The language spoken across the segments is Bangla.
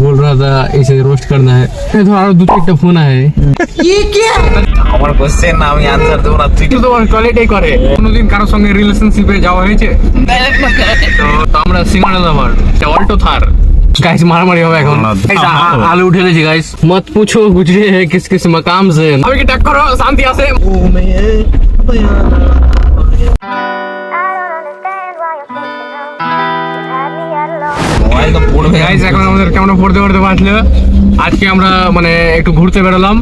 बोल रहा था इसे रोस्ट करना है तो और दो तीन फोन है ये क्या আমার কোশ্চেন আমি আনসার দেব না তুই তো টয়লেটেই করে কোনোদিন কারোর সঙ্গে রিলেশনশিপে যাওয়া হয়েছে তো আমরা সিঙ্গাড়া লাভার অল্টো থার गाइस मारामारी হবে এখন आलू उठे लीजिए गाइस मत पूछो गुजरे है किस किस मकाम से अभी की टक्कर हो शांति আছে মোবাইল তো পড়বে গাইস এখন আমাদের কেমন পড়তে পড়তে বাঁচলো আজকে আমরা মানে একটু ঘুরতে বেরোলাম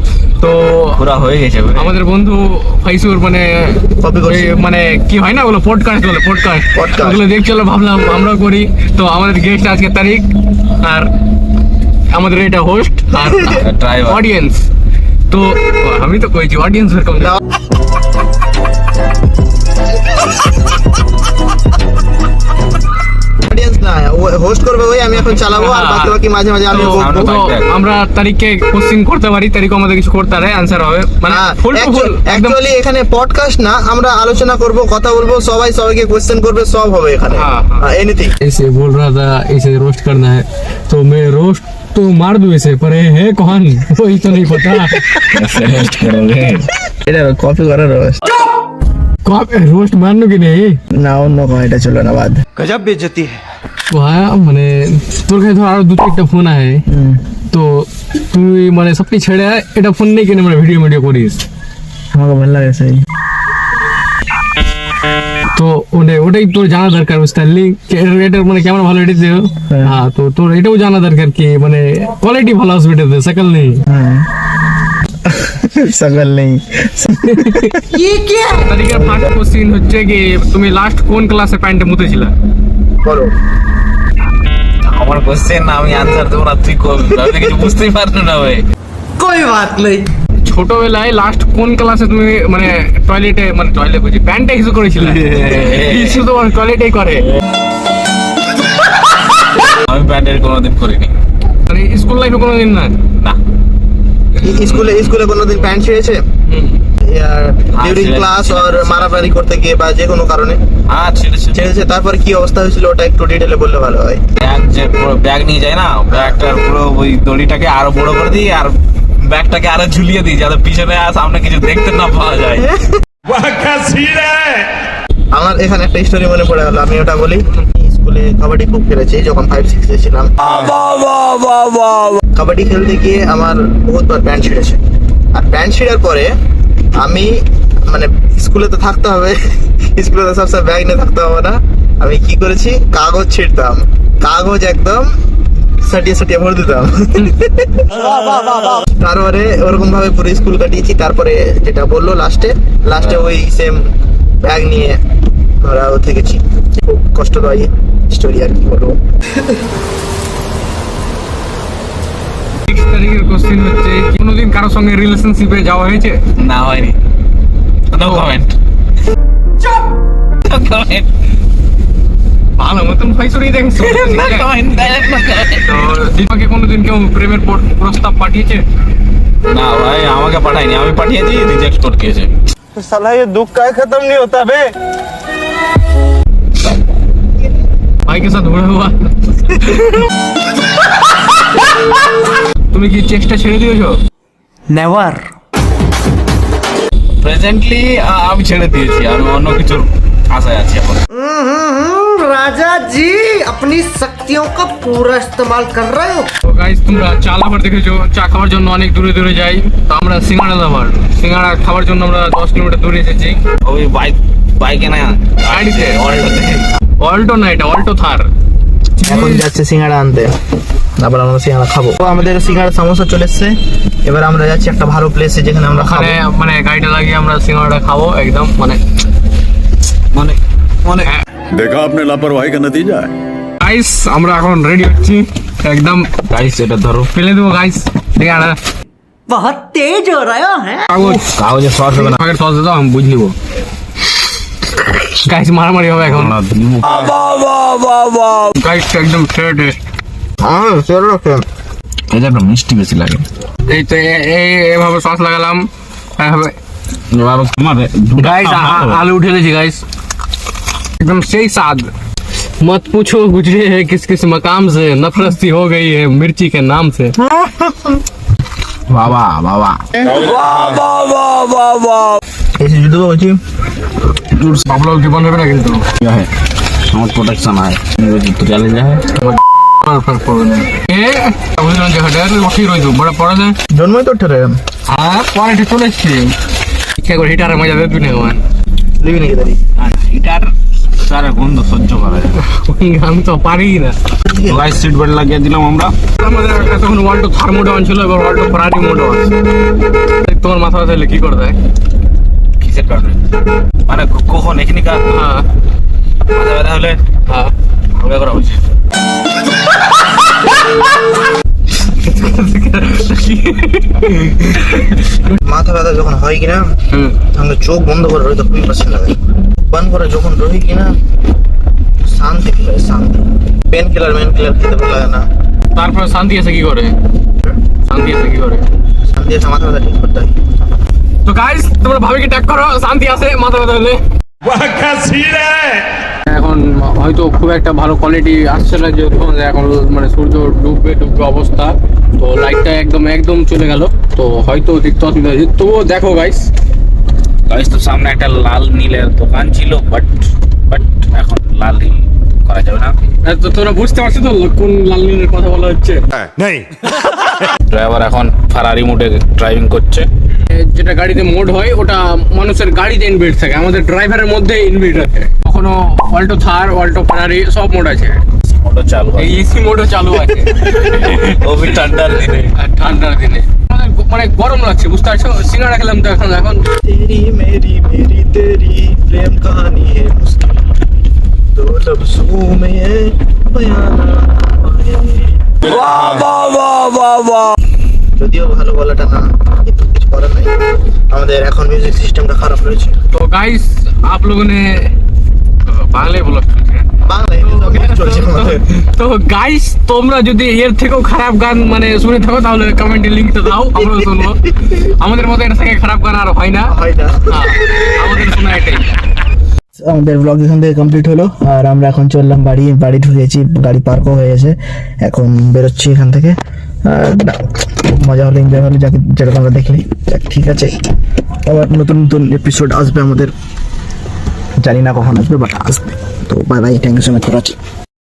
তো পুরা হয়ে গেছে আমাদের বন্ধু ফাইসুর মানে মানে কি হয় না ওগুলো পডকাস্ট বলে পডকাস্ট ওগুলো দেখছিল ভাবলাম আমরাও করি তো আমাদের গেস্ট আজকে তারিখ আর আমাদের এটা হোস্ট আর ড্রাইভার অডিয়েন্স তো আমি তো কইছি অডিয়েন্স এরকম অডিয়েন্স না হোস্ট করবে ওই আমি এখন চালাবো আর বাকি মাঝে মাঝে আমি বলবো তো আমরা তারিখকে কোশ্চেন করতে পারি তারিখ আমাদের কিছু করতে পারে আনসার হবে মানে ফুল টু ফুল একদম অ্যাকচুয়ালি এখানে পডকাস্ট না আমরা আলোচনা করব কথা বলবো সবাই সবাইকে কোশ্চেন করবে সব হবে এখানে এনিথিং ऐसे बोल रहा था इसे रोस्ट करना है तो मैं रोस्ट तो मार दूं इसे पर ये है कौन वही तो नहीं पता রেস্ট করবে এটা কপি করার कब रोस्ट मारनो कि नहीं না অন্য কোনো এটা চলো না বাদ गजब बेइज्जती है वहाँ মানে তোর কাছে ধর আরো দু তিনটা ফোন আছে তো তুই মানে সবটি ছেড়ে এটা ফোন নেই কিনে মানে ভিডিও করিস আমাকে ভালো লাগে সেই তো ওটাই তোর জানা দরকার বুঝতে পারলি এটার মানে ক্যামেরা ভালো এডিট দিও হ্যাঁ তো তোর এটাও জানা দরকার কি মানে কোয়ালিটি ভালো আসবে এটাতে সাইকেল নেই সকল নেই তারিখের ফার্স্ট কোশ্চেন হচ্ছে কি তুমি লাস্ট কোন ক্লাসে প্যান্টে মুতেছিলা বলো আমার কোশ্চেন আমি আনসার দেব না তুই আমি কিছু বুঝতেই পারছো না ভাই कोई बात नहीं ছোটবেলায় লাস্ট কোন ক্লাসে তুমি মানে টয়লেটে মানে টয়লেট বলছি প্যান্টে ইস্যু করেছিলে ইস্যু তো টয়লেটেই করে আমি প্যান্টের কোনোদিন করিনি মানে স্কুল লাইফে কোনোদিন না না স্কুলে কোনোদিন প্যান্ট ছিঁড়েছে ডিউরিং ক্লাস আর মারামারি করতে গিয়ে বা যে কোনো কারণে হ্যাঁ ছেড়েছে ছেড়েছে তারপরে কি অবস্থা হয়েছিল ওটা একটু ডিটেলে বললে ভালো হয় ব্যাগ যে পুরো ব্যাগ নিয়ে যায় না ব্যাগটার পুরো ওই দড়িটাকে আরো বড় করে দিই আর ব্যাগটাকে আরো ঝুলিয়ে দিই যাতে পিছনে আর সামনে কিছু দেখতে না পাওয়া যায় আমার এখানে একটা স্টোরি মনে পড়ে গেল আমি ওটা বলি স্কুলে কাবাডি খুব খেলেছি যখন 5-6 এ ছিলাম কাবাডি খেলতে গিয়ে আমার বহুতবার প্যান্ট ছিঁড়েছে আর প্যান্ট ছিঁড়ার পরে আমি মানে স্কুলে তো থাকতে হবে স্কুলে তো সবসময় ব্যাগ নিয়ে থাকতে হবে না আমি কি করেছি কাগজ ছিঁড়তাম কাগজ একদম সাটিয়ে ভরে দিতাম তারপরে ওরকম ভাবে পুরো স্কুল কাটিয়েছি তারপরে যেটা বললো লাস্টে ওই সেম ব্যাগ নিয়ে আমরা থেকেছি খুব কষ্টদায়ী স্টোরি আর কি বলবো তারিখের কোশ্চেন হচ্ছে কোনোদিন কারোর সঙ্গে রিলেশনশিপে যাওয়া হয়েছে না হয়নি নো কমেন্ট কমেন্ট ভালো মতন ফাইসুরি দেখেছো তো দীপাকে কোনোদিন কেউ প্রেমের প্রস্তাব পাঠিয়েছে না ভাই আমাকে পাঠায়নি আমি পাঠিয়েছি রিজেক্ট করে দিয়েছে साला ये दुख का खत्म नहीं होता बे भाई के साथ हुआ हुआ তুমি কি চেষ্টা ছেড়ে দিয়েছো नेवर প্রেজেন্টলি আমি ছেড়ে দিয়েছি আমি অন্য কিছুর আশায় আছি এখন राजा जी अपनी शक्तियों का पूरा इस्तेमाल कर रहे हो তো গাইস তোমরা চা লাভার দেখেছো চা খাওয়ার জন্য অনেক দূরে দূরে যাই তো আমরা সিঙ্গাড়া লাভার সিঙ্গাড়া খাওয়ার জন্য আমরা 10 কিলোমিটার দূরে এসেছি ওই বাইকে না গাড়িতে অল্টোতে অল্টো না এটা অল্টো থার এখন যাচ্ছে সিঙ্গাড়া আনতে তারপর আমরা সিঙ্গাড়া খাবো তো আমাদের সিঙ্গাড়া সমোসা চলে এসছে এবার আমরা যাচ্ছি একটা ভালো প্লেসে যেখানে আমরা খাবো মানে গাড়িটা লাগিয়ে আমরা সিঙ্গাড়া খাবো একদম মানে মানে মানে देखा आपने लापरवाही का नतीजा है গাইস আমরা এখন রেডি হচ্ছি একদম গাইস এটা ধরো ফেলে দেবো গাইস সিঙ্গাড়া बहुत तेज हो रहा है কাগজ কাগজে সস হবে না আগের সস দাও আমি বুঝ নিবো গাইস মারামারি হবে এখন গাইস একদম ফেয়ার টেস্ট চলো রাখেন এটা একটা মিষ্টি বেশি লাগে এই তো এইভাবে সস লাগালাম এইভাবে বাবা তোমার গাইস আলু উঠে গেছে গাইস একদম সেই স্বাদ मत पूछो गुजरे है किस किस मकाम से, नफरत सी हो गई है मिर्ची के नाम से। বাবা বাবা এসে যুদ্ধ করছি आप लोग जीवन में ना किंतु क्या है আমার প্রোটেকশন है তো চলে যায় এ বুঝলাম যে হাডার ওঠি রইছো বড় পড়া যায়। জন্মই তো ঠেরে হ্যাঁ কোয়ালিটি চলে এসছে ইচ্ছা করে হিটারে মজা দেবে তুই না লিবি নাকি দাঁড়ি এটার সারা গন্ধ সহ্য করা যায় আমি তো পারি না। গাইস সিট বেল্ট লাগিয়ে দিলাম আমরা। আমাদের একটা তখন ওয়ার্ল্ড থার মোড অন ছিল, এবার ওয়ার্ল্ড ফেরারি মোড অন। তোমার মাথা ব্যথা কি করে দেয়? কিসের কারণে মানে কখন এখানকার হ্যাঁ মাথা ব্যথা হলে হ্যাঁ হালকা করা উচিত। মাথা ব্যথা যখন হয় কিনা হুম। তখন চোখ বন্ধ করে রইতে খুবই পছন্দ লাগে। বান করে যখন রহি কিনা শান্তি ফিল হয়, শান্তি। পেন কিলার খেতে ভালো লাগে না। তারপরে শান্তি আছে কি করে? শান্তি আছে কি করে? শান্তি এসে মাথা ব্যথা ঠিক করতে হয়। তো গাইস তোমরা ভাবে কি ট্যাগ করো শান্তি আছে মাথা ব্যথা হলে? এখন হয়তো খুব একটা ভালো কোয়ালিটি আসছে না, যেহেতু এখন মানে সূর্য ডুববে অবস্থা, তো লাইটটা একদম চলে গেল, তো হয়তো দেখতে অসুবিধা হয়েছে। তবুও দেখো গাইস, গাইস তো সামনে একটা লাল নীলের দোকান ছিল, বাট এখন লাল নীল করা যাবে না। তো তোমরা বুঝতে পারছো তো কোন লাল নীলের কথা বলা হচ্ছে? ড্রাইভার এখন ফারারি মোডে ড্রাইভিং করছে। যেটা গাড়িতে মোড হয় ওটা মানুষের গাড়িতে ইনবিল্ট থাকে, আমাদের ড্রাইভারের মধ্যে ইনবিল্ট আছে। কখনো অল্টো থার, অল্টো ফেরারি সব মোড আছে, মোটর চালু হয়, এই এসি মোডও চালু আছে। ওই ঠান্ডার দিনে। আর ঠান্ডার দিনে আমাদের মানে গরম লাগছে, বুঝতে পারছো? সিঙ্গাড়া খেলাম তো এখন तेरी मेरी मेरी तेरी प्रेम कहानी है मुश्किल दो लफ्जों में ये बयां ना पाए। যদিও ভালো বলাটা না, কিন্তু কিছু করার নাই, আমাদের এখন মিউজিক সিস্টেমটা খারাপ রয়েছে। तो गाइस आप लोगों ने বাংলায় বলো বাংলা হিন্দি সব কিছু চলছে আমাদের। তো গাইস তোমরা যদি এর থেকেও খারাপ গান মানে শুনে থাকো তাহলে কমেন্টে লিংকটা দাও, আমরা শুনবো। আমাদের মতো এর থেকে খারাপ গান আর হয় না। হয় না। হ্যাঁ, আমাদের শোনা এটাই। আমাদের ব্লগ এখান থেকে কমপ্লিট হলো, আর আমরা এখন চললাম বাড়ি ঢুকেছি, গাড়ি পার্কও হয়ে গেছে, এখন বেরোচ্ছি এখান থেকে। আর মজা হলো, এনজয় হলো, যেরকম আমরা দেখলি। ঠিক আছে, আবার নতুন এপিসোড আসবে আমাদের, জানি না কখন আসবে, বাট আসবে। তো bye bye, thank you so much for watching.